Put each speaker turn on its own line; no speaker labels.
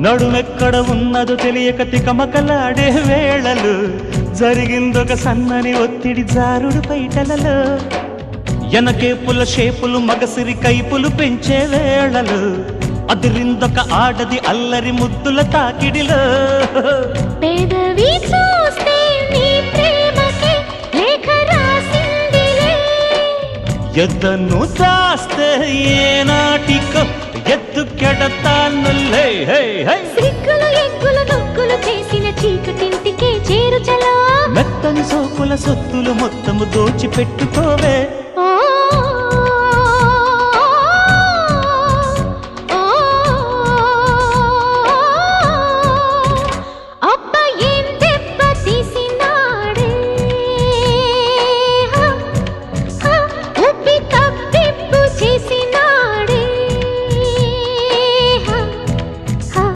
నడుమెక్కడ ఉన్నదో తెలియక తికమకలాడే వేళలు జరిగిందొక సన్నని ఒత్తిడి జారుడు పైటలలో ఎనకేపుల షేపులు మగసిరి కైపులు పెంచే వేళలు అదిరిందొక ఆడది అల్లరి ముద్దుల తాకిడిలో
పెదవి చూస్తే నీ ప్రేమకే లేఖ రాసిందిలే
ఎద్దను దాస్తే ఏనాటికో ఎత్తుకెడతానులే
సిగ్గులు ఎగ్గులు నొక్కులు చేసిన చీకటింటికే చేరుచలా
మెత్తని సోకుల సొత్తులు మొత్తము దోచిపెట్టుకోవే